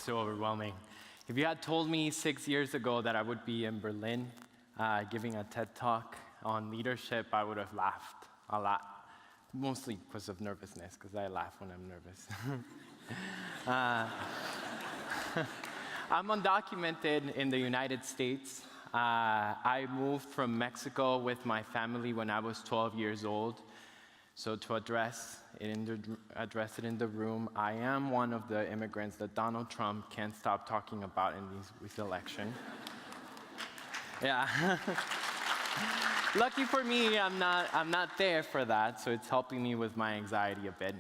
so overwhelming. If you had told me 6 years ago that I would be in Berlin giving a TED Talk on leadership, I would have laughed a lot, mostly because of nervousness, because I laugh when I'm nervous. I'm undocumented in the United States. I moved from Mexico with my family when I was 12 years old. So to address it in the room, I am one of the immigrants that Donald Trump can't stop talking about in this election. Yeah. Lucky for me, I'm not there for that, so it's helping me with my anxiety a bit.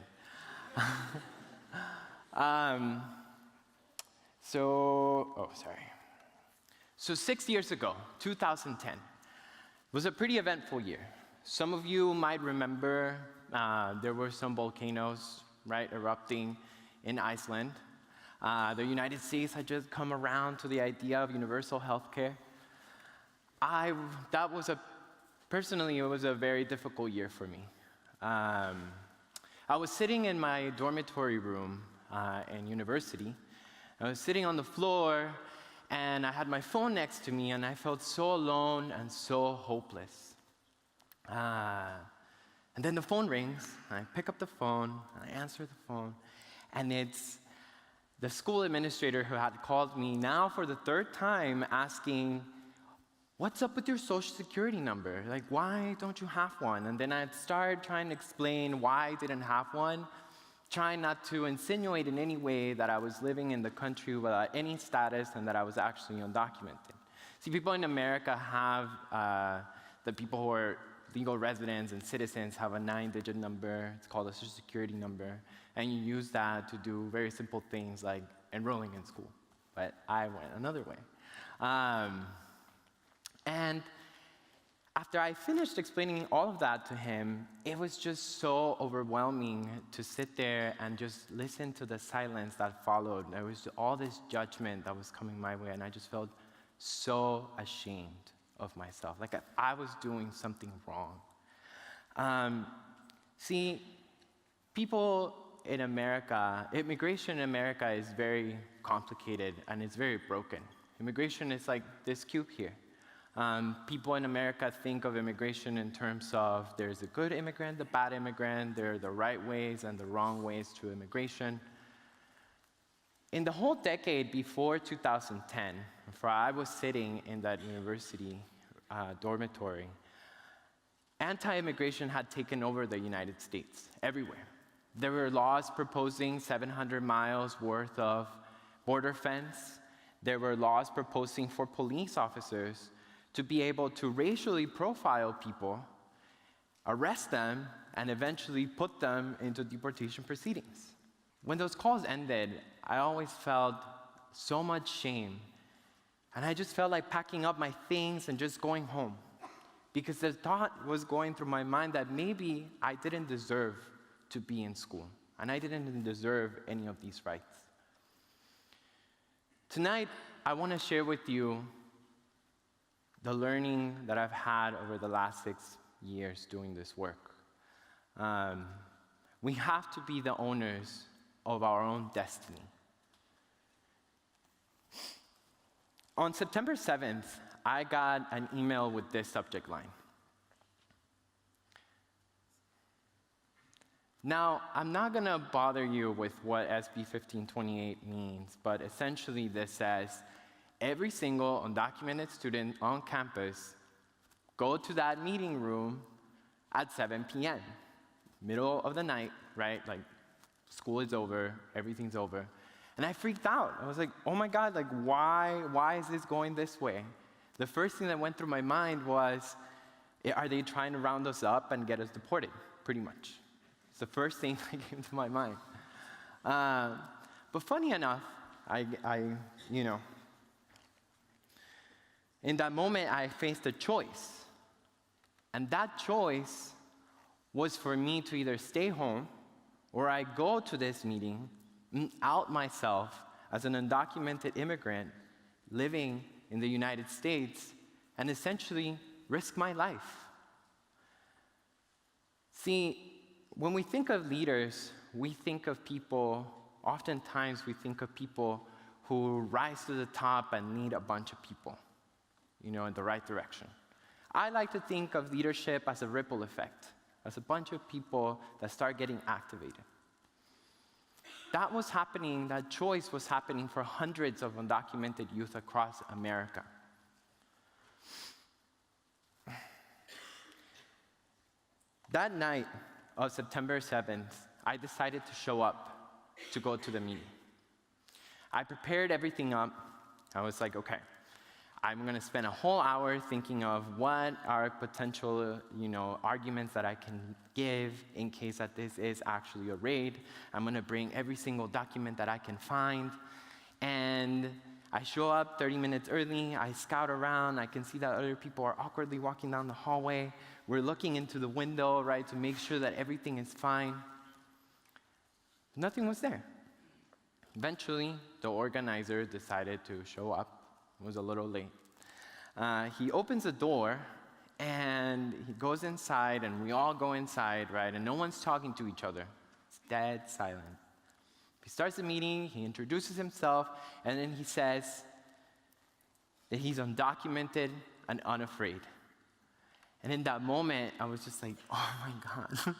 So 6 years ago, 2010, was a pretty eventful year. Some of you might remember there were some volcanoes, right, erupting in Iceland. The United States had just come around to the idea of universal health care. Personally, it was a very difficult year for me. I was sitting in my dormitory room in university. I was sitting on the floor, and I had my phone next to me, and I felt so alone and so hopeless. And then the phone rings, and I pick up the phone, and I answer the phone, and it's the school administrator who had called me now for the third time asking, "What's up with your social security number? Like, why don't you have one?" And then I'd start trying to explain why I didn't have one, trying not to insinuate in any way that I was living in the country without any status and that I was actually undocumented. See, people in America have, the people who are legal residents and citizens have a 9-digit number. It's called a social security number. And you use that to do very simple things like enrolling in school. But I went another way. And after I finished explaining all of that to him, it was just so overwhelming to sit there and just listen to the silence that followed. There was all this judgment that was coming my way, and I just felt so ashamed of myself, like I was doing something wrong. See, people in America, immigration in America is very complicated and it's very broken. Immigration is like this cube here. People in America think of immigration in terms of there's a good immigrant, the bad immigrant, there are the right ways and the wrong ways to immigration. In the whole decade before 2010, before I was sitting in that university dormitory, anti-immigration had taken over the United States, everywhere. There were laws proposing 700 miles worth of border fence. There were laws proposing for police officers to be able to racially profile people, arrest them, and eventually put them into deportation proceedings. When those calls ended, I always felt so much shame, and I just felt like packing up my things and just going home, because the thought was going through my mind that maybe I didn't deserve to be in school, and I didn't deserve any of these rights. Tonight, I want to share with you the learning that I've had over the last 6 years doing this work. We have to be the owners of our own destiny. On September 7th, I got an email with this subject line. Now, I'm not going to bother you with what SB 1528 means, but essentially this says, every single undocumented student on campus go to that meeting room at 7 p.m., middle of the night, right? Like, school is over, everything's over. And I freaked out. I was like, oh my God, like why is this going this way? The first thing that went through my mind was, are they trying to round us up and get us deported? Pretty much. It's the first thing that came to my mind. But funny enough, in that moment, I faced a choice. And that choice was for me to either stay home or I go to this meeting and out myself as an undocumented immigrant living in the United States and essentially risk my life. See, when we think of leaders, we think of people, oftentimes we think of people who rise to the top and lead a bunch of people, in the right direction. I like to think of leadership as a ripple effect, as a bunch of people that start getting activated. That was happening, that choice was happening for hundreds of undocumented youth across America. That night of September 7th, I decided to show up to go to the meeting. I prepared everything up. I was like, okay, I'm going to spend a whole hour thinking of what are potential, arguments that I can give in case that this is actually a raid. I'm going to bring every single document that I can find. And I show up 30 minutes early. I scout around. I can see that other people are awkwardly walking down the hallway. We're looking into the window, right, to make sure that everything is fine. Nothing was there. Eventually, the organizer decided to show up. It was a little late. He opens the door, and he goes inside, and we all go inside, right? And no one's talking to each other. It's dead silent. He starts the meeting, he introduces himself, and then he says that he's undocumented and unafraid. And in that moment, I was just like, oh my God,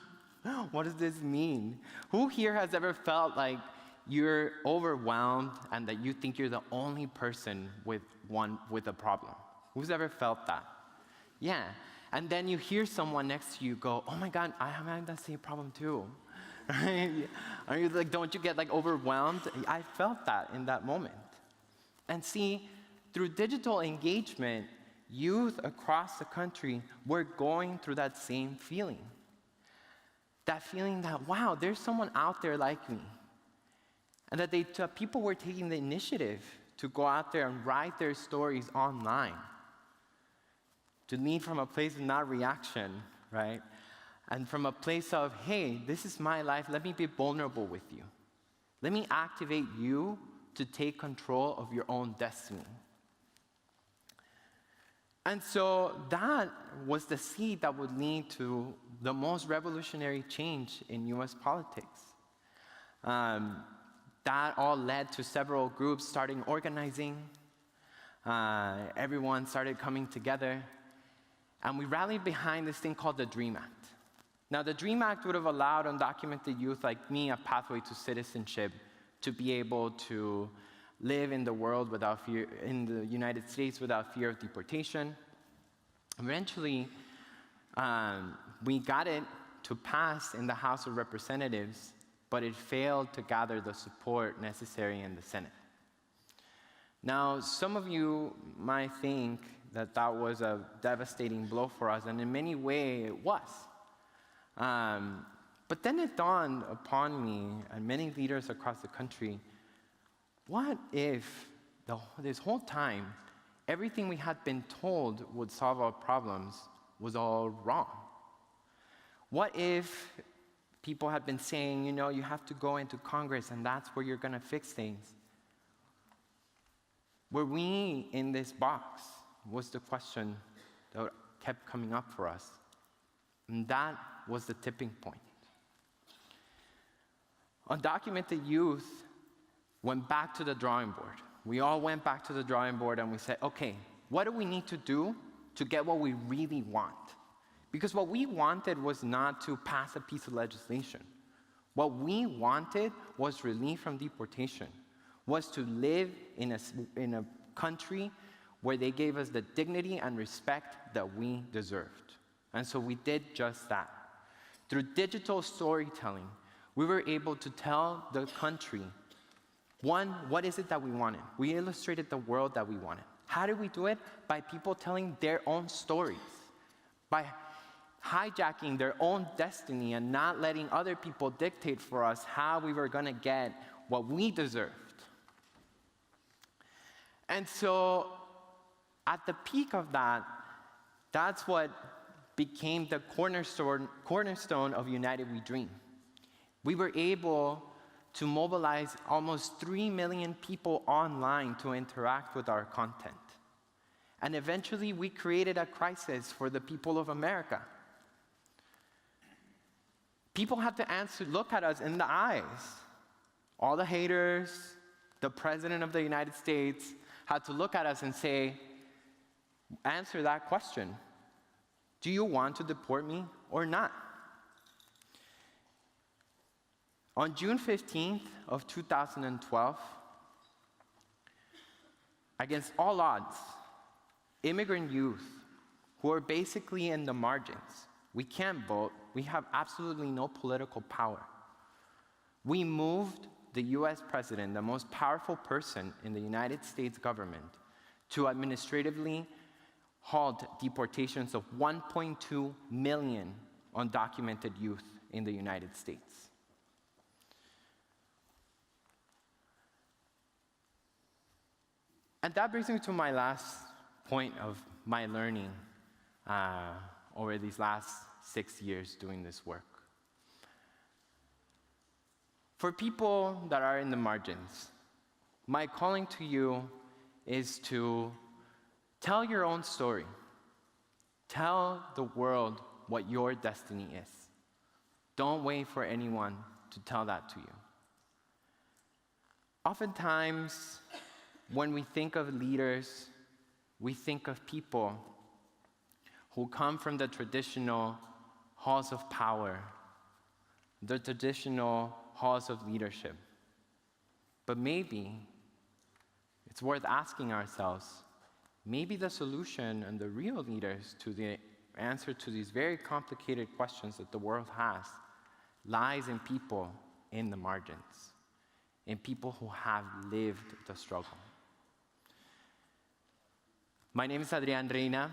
what does this mean? Who here has ever felt like you're overwhelmed and that you think you're the only person with a problem? Who's ever felt that? Yeah. And then you hear someone next to you go, oh my God, I have that same problem too. Right? Are you like, don't you get like overwhelmed? I felt that in that moment. And see, through digital engagement, youth across the country were going through that same feeling. That feeling that, wow, there's someone out there like me. And that people were taking the initiative to go out there and write their stories online. To lead from a place of not reaction, right? And from a place of, hey, this is my life, let me be vulnerable with you. Let me activate you to take control of your own destiny. And so that was the seed that would lead to the most revolutionary change in US politics. That all led to several groups starting organizing. Everyone started coming together. And we rallied behind this thing called the DREAM Act. Now, the DREAM Act would have allowed undocumented youth like me a pathway to citizenship, to be able to live in the world without fear, in the United States without fear of deportation. Eventually, we got it to pass in the House of Representatives, but it failed to gather the support necessary in the Senate. Now, some of you might think that that was a devastating blow for us, and in many ways it was. But then it dawned upon me, and many leaders across the country, what if this whole time, everything we had been told would solve our problems was all wrong? What if people had been saying, you have to go into Congress and that's where you're going to fix things? Were we in this box? Was the question that kept coming up for us. And that was the tipping point. Undocumented youth went back to the drawing board. We all went back to the drawing board and we said, okay, what do we need to do to get what we really want? Because what we wanted was not to pass a piece of legislation. What we wanted was relief from deportation, was to live in a country where they gave us the dignity and respect that we deserved. And so we did just that. Through digital storytelling, we were able to tell the country, one, what is it that we wanted? We illustrated the world that we wanted. How did we do it? By people telling their own stories, by hijacking their own destiny and not letting other people dictate for us how we were going to get what we deserved. And so at the peak of that, that's what became the cornerstone of United We Dream. We were able to mobilize almost 3 million people online to interact with our content. And eventually, we created a crisis for the people of America. People had to look at us in the eyes. All the haters, the President of the United States had to look at us and say, answer that question. Do you want to deport me or not? On June 15th of 2012, against all odds, immigrant youth who are basically in the margins, we can't vote, we have absolutely no political power. We moved the US president, the most powerful person in the United States government, to administratively halt deportations of 1.2 million undocumented youth in the United States. And that brings me to my last point of my learning over these last 6 years doing this work. For people that are in the margins, my calling to you is to tell your own story. Tell the world what your destiny is. Don't wait for anyone to tell that to you. Oftentimes, when we think of leaders, we think of people who come from the traditional halls of power, the traditional halls of leadership. But maybe it's worth asking ourselves, maybe the solution and the real leaders to the answer to these very complicated questions that the world has lies in people in the margins, in people who have lived the struggle. My name is Adrian Reyna.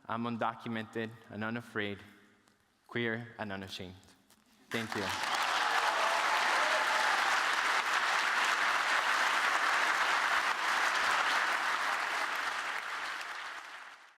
I'm undocumented and unafraid, queer and unashamed. Thank you.